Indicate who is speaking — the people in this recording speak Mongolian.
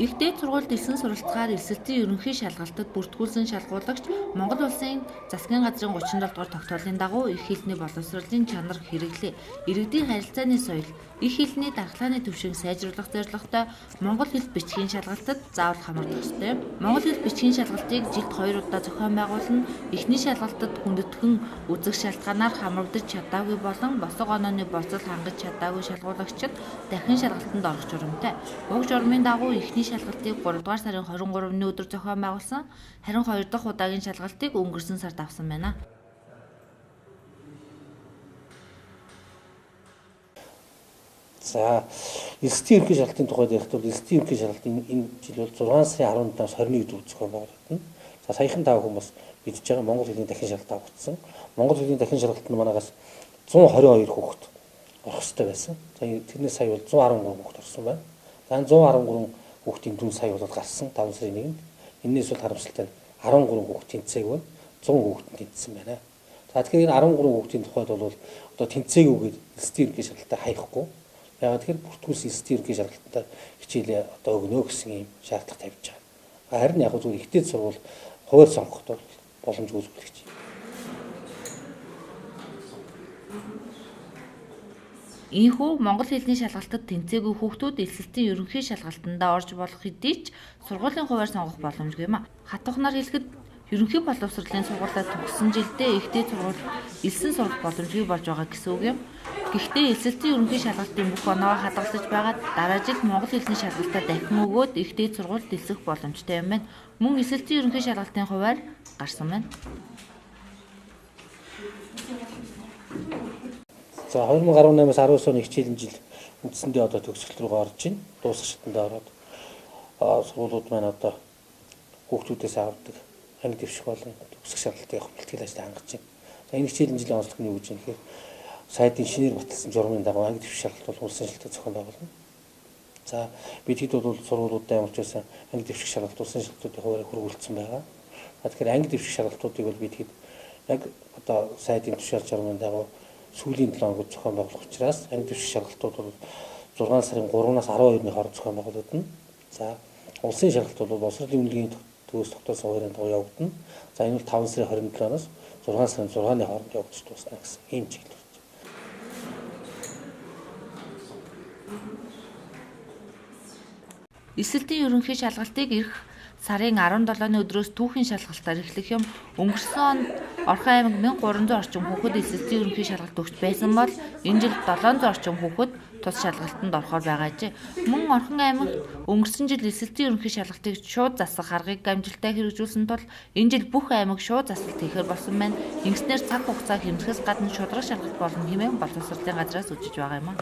Speaker 1: Их дээд сургуульд элсэн суралцахаар элсэлтийн ерөнхий шалгалтад бүртгүүлсэн шалгуулагч Монгол Улсын засгийн газрын 37 дугаар тогтоолын дагуу их хэлний боловсролын чанар хэрэглээ. Иргэдийн харилцааны соёл, их хэлний дархлааны түвшинг сайжруулах зорилготой монгол хэл бичгийн шалгалтад заавал хамрагдах ёстой. Монгол хэл бичгийн шалгалтыг жилд 2 удаа зохион байгуулна. Эхний шалгалтад хүндэтгэн үзэх шалтгаанаар хамрагдаж чадаагүй болон босго онооны болцол хангаж чадаагүй шалгуулагчид дахин шалгалтанд орох журамтай. Уг журмын дагуу эхний шалгалтыг 3 дугаар сарын 23-ны өдөр зохион байгуулсан. Харин 2 дахь удаагийн шалгалтыг өнгөрсөн сард авсан байна.
Speaker 2: За, элсдийн ерөнхий шалгалтын тухайд ярих бол элсдийн ерөнхий шалгалтын энэ жил бол 6 сарын 17-ноос 21 өдөр зохион байгуулагдана. За, саяхан тав хүмүүс бидж байгаа монгол хэлний дахин шалгалт авагдсан. Монгол хэлний дахин шалгалтанд манайгаас 122 хүүхэд орох ёстой байсан. За, тэрнээс сая бол 113 хүүхэд орсон байна. За, 113 хүүхдийн дүн сая болоод гарсан 5 сарын 1-нд. Энээс бол харамсалтай 13 хүүхэд тэнцээгүй 100 хүүхэд тэнцсэн байна. За, тэгэхээр энэ 13 хүүхдийн тухайд бол одоо тэнцээгүйгээд элсдийн ерөнхий шалгалтаа хаяхгүй. Яагаад тэгэхээр бүртгүүлсэн элсдийн ерөнхий шалгалтад хичээлээ одоо өгнө гэсэн ийм шаардлага тавьж байгаа. Харин яг зөвхөн ихтэй сургууль хуваар сонгохдоо боломжгүй зүйлч.
Speaker 1: Ийхүү монгол хэлний шалгалтад тэнцээгүй хүүхдүүд элсэлтийн ерөнхий шалгалтандаа орж болох хэдий ч сургуулийн хуваар сонгох боломжгүй юм а. Хатуухнаар хэлэхэд ерөнхий боловсролын сургуулиуд төгссөн жилдээ их дээд сургууль элсэн сурах боломжгүй болж байгаа гэсэн үг юм. Гэхдээ элсэлтийн ерөнхий шалгалтын бүх оноо хадгалж байгаад дараа жил монгол хэлний шалгалтаа дахин өгөөд их дээд сургуульд элсэх боломжтой юм байна. Мөн элсэлтийн ерөнхий шалгалтын хуваар гарсан байна.
Speaker 2: За, 2018-аас 19 оны хичээлийн жил үндсэндээ одоо төгсгөл рүү орж байна. Дуусах шатанд ороод сургуулиуд маань одоо хүүхдүүдээс авдаг анги дэвших болон төгсөх шалгалтын явах бэлтгэл ажил хангаж байна. За, энэ хичээлийн жилийн онцлог нь юу гэж юм гэхээр сайдын шинээр баталсан журмын дагуу анги дэвших шалгалт бол улсын шалгалтад зохион байгуулна. За, бид хэд бол сургуулиудад ямарч байсан анги дэвших шалгалт улсын шалгалтуудын хуваарь хөрвүүлсэн байгаа. Тэгэхээр анги дэвших шалгалтуудыг бол бид хэд яг одоо сайдын тушаал журмын дагуу сүүлийн 7 хоногт зохион байгуулах учраас анги дэвших шалгалтууд бол 6 сарын 3-наас 12-ны хооронд зохион байгуулагдана. За, улсын шалгалт бол боловсролын үнэлгээний төгс тогтоосон хуваарийн дагуу явагдана. За, энэ бол 5 сарын 27-оос 6 сарын 6-ны хооронд явагдаж дуусна гэсэн ийм чиглэл байна.
Speaker 1: Элсэлтийн ерөнхий шалгалтыг эх сарын 17-ны өдрөөс түүхийн шалгалтаар эхлэх юм. Өнгөрсөн онд Орхон аймаг 1300 орчим хүүхэд элсэлтийн ерөнхий шалгалт өгч байсан бол энэ жил 700 орчим хүүхэд тус шалгалтанд орохоор байгаа ч. Мөн Орхон аймагт өнгөрсөн жил элсэлтийн ерөнхий шалгалтыг шууд засах аргыг амжилттай хэрэгжүүлсэн тул энэ жил бүх аймаг шууд засалт хийхээр болсон байна. Ингэснээр цаг хугацаа хэмжихээс гадна шударга шалгалт болно хэмээн боловсролын газраас үзэж байгаа юм а.